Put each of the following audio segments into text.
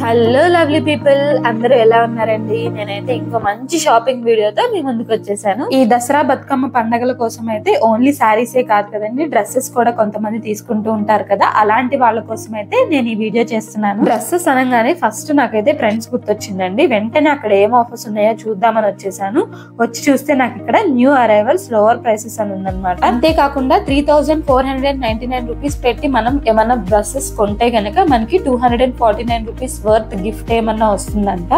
Hello lovely people, అందరూ ఎలా ఉన్నారండి? నేనైతే ఇంకో మంచి షాపింగ్ వీడియోతో మీ ముందుకు వచ్చేసాను. ఈ దసరా బతుకమ్మ పండగల కోసం అయితే ఓన్లీ శారీసే కాదు కదండి, డ్రెస్సెస్ కూడా కొంతమంది తీసుకుంటూ ఉంటారు కదా. అలాంటి వాళ్ళ కోసం అయితే నేను ఈ వీడియో చేస్తున్నాను. డ్రెస్సెస్ అనగానే ఫస్ట్ నాకైతే ట్రెండ్స్ గుర్తొచ్చిందండి. వెంటనే అక్కడ ఏం ఆఫర్స్ ఉన్నాయో చూద్దామని వచ్చేసాను. వచ్చి చూస్తే నాకు ఇక్కడ న్యూ అరైవల్స్ లోవర్ ప్రైసెస్ అని ఉందన్నమాట. అంతేకాకుండా 3499 రూపీస్ పెట్టి మనం ఏమన్నా డ్రెస్సెస్ కొంటే గనక మనకి 249 రూపీస్ వర్త్ గిఫ్ట్ ఏమన్నా వస్తుందంట.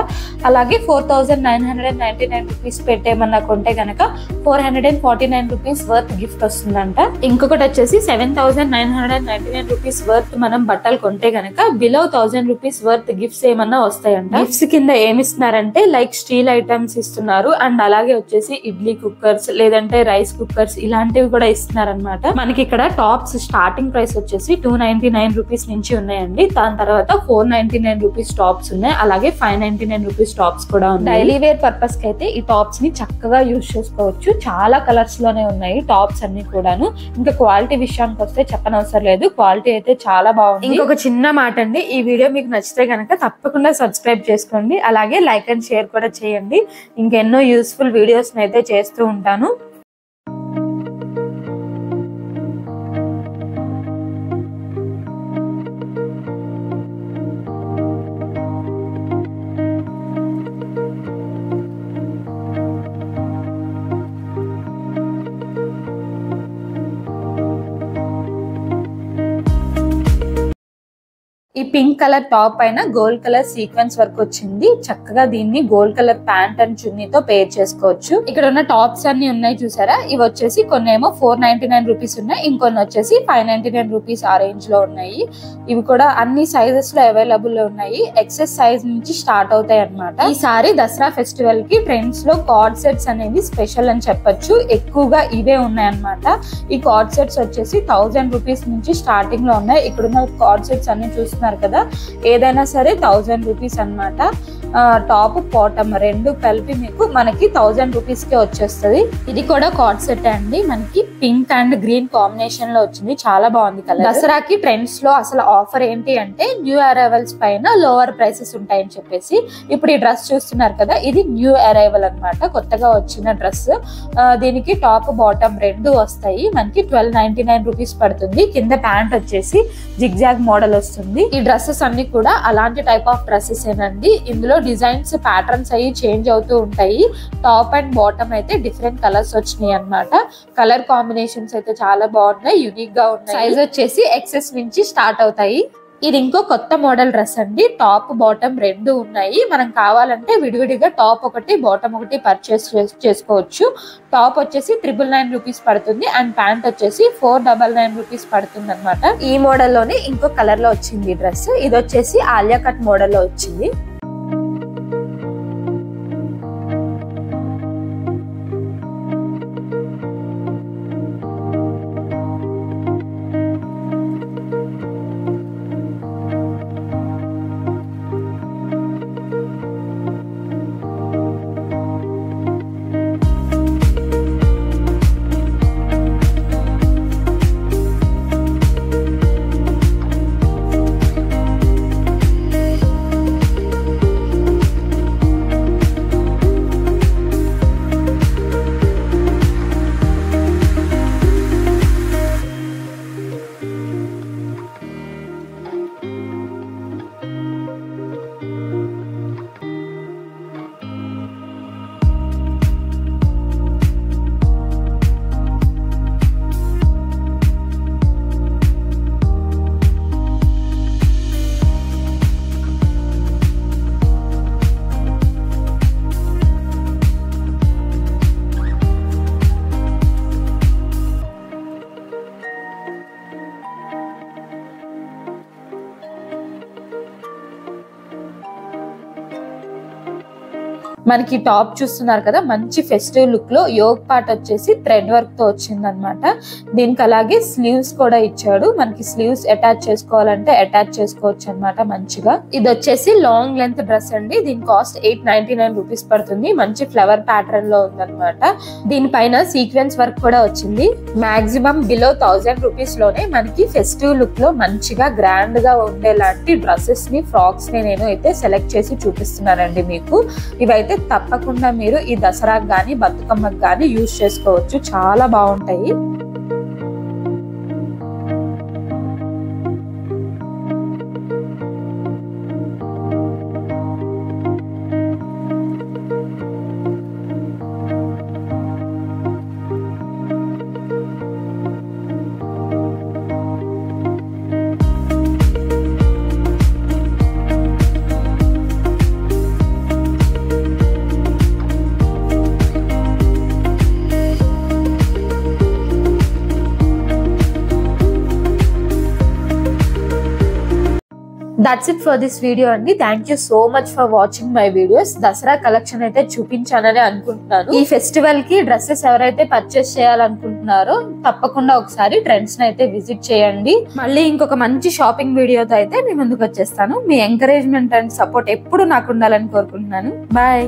అలాగే 4999 రూపీస్ పెట్టేమన్నా కొంటే గనక 449 రూపీస్ వర్త్ గిఫ్ట్ వస్తుందంట. ఇంకొకటి వచ్చేసి 7999 రూపీస్ వర్త్ మనం బట్టలు కొంటే గనక బిలో 1000 రూపీస్ వర్త్ గిఫ్ట్స్ ఏమన్నా వస్తాయంట. గిఫ్ట్స్ కింద ఏమి ఇస్తున్నారంటే లైక్ స్టీల్ ఐటమ్స్ ఇస్తున్నారు, అండ్ అలాగే వచ్చేసి ఇడ్లీ కుక్కర్స్ లేదంటే రైస్ కుక్కర్స్ ఇలాంటివి కూడా ఇస్తున్నారనమాట. మనకి ఇక్కడ టాప్స్ స్టార్టింగ్ ప్రైస్ వచ్చేసి 299 రూపీస్ నుంచి ఉన్నాయండి. దాని తర్వాత 499 రూపీస్ టాప్స్ ఉన్నాయి, అలాగే 599 రూపీస్ టాప్స్ కూడా ఉన్నాయి. డైలీ వేర్ పర్పస్ కి అయితే ఈ టాప్స్ ని చక్కగా యూజ్ చేసుకోవచ్చు. చాలా కలర్స్ లోనే ఉన్నాయి టాప్స్ అన్ని కూడాను. ఇంకా క్వాలిటీ విషయానికి వస్తే చెప్పనవసరం లేదు, క్వాలిటీ అయితే చాలా బాగుంది. ఇంకొక చిన్న మాట అండి, ఈ వీడియో మీకు నచ్చితే గనక తప్పకుండా సబ్స్క్రైబ్ చేసుకోండి, అలాగే లైక్ అండ్ షేర్ కూడా చేయండి. ఇంకెన్నో యూస్ఫుల్ వీడియోస్ అయితే చేస్తూ ఉంటాను. ఈ పింక్ కలర్ టాప్ పైన గోల్డ్ కలర్ సీక్వెన్స్ వర్క్ వచ్చింది. చక్కగా దీన్ని గోల్డ్ కలర్ ప్యాంట్ అండ్ చున్నీతో పేర్ చేసుకోవచ్చు. ఇక్కడ ఉన్న టాప్స్ అన్ని ఉన్నాయి చూసారా, ఇవి వచ్చేసి కొన్ని ఏమో 499 రూపీస్ ఉన్నాయి, ఇంకొన్ని వచ్చేసి 599 రూపీస్ ఆ రేంజ్ లో ఉన్నాయి. ఇవి కూడా అన్ని సైజెస్ లో అవైలబుల్ లో ఉన్నాయి. ఎక్సెస్ సైజ్ నుంచి స్టార్ట్ అవుతాయి అనమాట. ఈసారి దసరా ఫెస్టివల్ కి ట్రెండ్స్ లో కార్డ్ సెట్స్ అనేవి స్పెషల్ అని చెప్పొచ్చు. ఎక్కువగా ఇవే ఉన్నాయి అనమాట. ఈ కార్డ్ సెట్స్ వచ్చేసి 1000 రూపీస్ నుంచి స్టార్టింగ్ లో ఉన్నాయి. ఇక్కడున్న కార్డ్ సెట్స్ అన్ని చూస్తున్నారు కదా, ఏదైనా సరే 1000 రూపీస్ అనమాట. టాప్ బాటమ్ రెండు కలిపి మీకు మనకి 1000 రూపీస్ కే వచ్చేస్తుంది. ఇది కూడా కార్డ్ సెట్ అండి, మనకి పింక్ అండ్ గ్రీన్ కాంబినేషన్ లో వచ్చింది, చాలా బాగుంది కలర్. దసరాకి ట్రెండ్స్ లో అసలు ఆఫర్ ఏంటి అంటే న్యూ అరైవల్స్ పైన లోవర్ ప్రైసెస్ ఉంటాయని చెప్పేసి. ఇప్పుడు ఈ డ్రెస్ చూస్తున్నారు కదా, ఇది న్యూ అరైవల్ అనమాట, కొత్తగా వచ్చిన డ్రెస్. దీనికి టాప్ బాటమ్ రెండు వస్తాయి. మనకి 1299 రూపీస్ పడుతుంది. కింద ప్యాంట్ వచ్చేసి జిగ్జాగ్ మోడల్ వస్తుంది. ఈ డ్రెస్సెస్ అన్ని కూడా అలాంటి టైప్ ఆఫ్ డ్రెస్సెస్ ఏనండి. ఇందులో డిజైన్స్ ప్యాటర్న్స్ అయ్యి చేంజ్ అవుతూ ఉంటాయి. టాప్ అండ్ బాటమ్ అయితే డిఫరెంట్ కలర్స్ వచ్చినాయి అన్నమాట. కలర్ కాంబినేషన్స్ అయితే చాలా బాగున్నాయి, యూనిక్ గా ఉన్నాయి. సైజ్ వచ్చేసి ఎక్సెస్ నుంచి స్టార్ట్ అవుతాయి. ఇది ఇంకో కొత్త మోడల్ డ్రెస్ అండి. టాప్ బాటమ్ రెండు ఉన్నాయి. మనం కావాలంటే విడివిడిగా టాప్ ఒకటి బాటమ్ ఒకటి పర్చేస్ చేసుకోవచ్చు. టాప్ వచ్చేసి 999 రూపీస్ పడుతుంది, అండ్ ప్యాంట్ వచ్చేసి 499 రూపీస్ పడుతుంది అనమాట. ఈ మోడల్ లోనే ఇంకో కలర్ లో వచ్చింది డ్రెస్. ఇది వచ్చేసి ఆలియా కట్ మోడల్ లో వచ్చింది. మనకి టాప్ చూస్తున్నారు కదా, మంచి ఫెస్టివ్ లుక్ లో యోగ్ పార్ట్ వచ్చేసి థ్రెడ్ వర్క్ తో వచ్చింది అనమాట. దీనికి అలాగే స్లీవ్స్ కూడా ఇచ్చాడు. మనకి స్లీవ్స్ అటాచ్ చేసుకోవాలంటే అటాచ్ చేసుకోవచ్చు అనమాట మంచిగా. ఇది వచ్చేసి లాంగ్ లెంత్ డ్రెస్ అండి. దీని కాస్ట్ 899 రూపీస్ పడుతుంది. మంచి ఫ్లవర్ ప్యాటర్న్ లో ఉందన్నమాట. దీనిపైన సీక్వెన్స్ వర్క్ కూడా వచ్చింది. మాక్సిమం బిలో 1000 రూపీస్ లోనే మనకి ఫెస్టివ్ లుక్ లో మంచిగా గ్రాండ్ గా ఉండేలాంటి డ్రెస్సెస్ ని, ఫ్రాక్స్ ని నేను అయితే సెలెక్ట్ చేసి చూపిస్తున్నానండి మీకు. ఇవైతే తప్పకుండా మీరు ఈ దసరాకు గానీ బతుకమ్మకు గానీ యూజ్ చేసుకోవచ్చు. చాలా బాగుంటాయి. That's it for this video అండి. Thank you so much for watching my videos. Dasara collection అయితే చూపించానని అనుకుంటున్నాను. ఈ ఫెస్టివల్ కి డ్రెస్సెస్ ఎవరైతే పర్చేస్ చేయాలనుకుంటున్నారో తప్పకుండా ఒకసారి ట్రెండ్స్ అయితే విజిట్ చేయండి. మళ్ళీ ఇంకొక మంచి షాపింగ్ వీడియోతో అయితే మీ ముందుకు వచ్చేస్తాను. మీ ఎంకరేజ్మెంట్ అండ్ సపోర్ట్ ఎప్పుడు నాకు ఉండాలని కోరుకుంటున్నాను. బాయ్.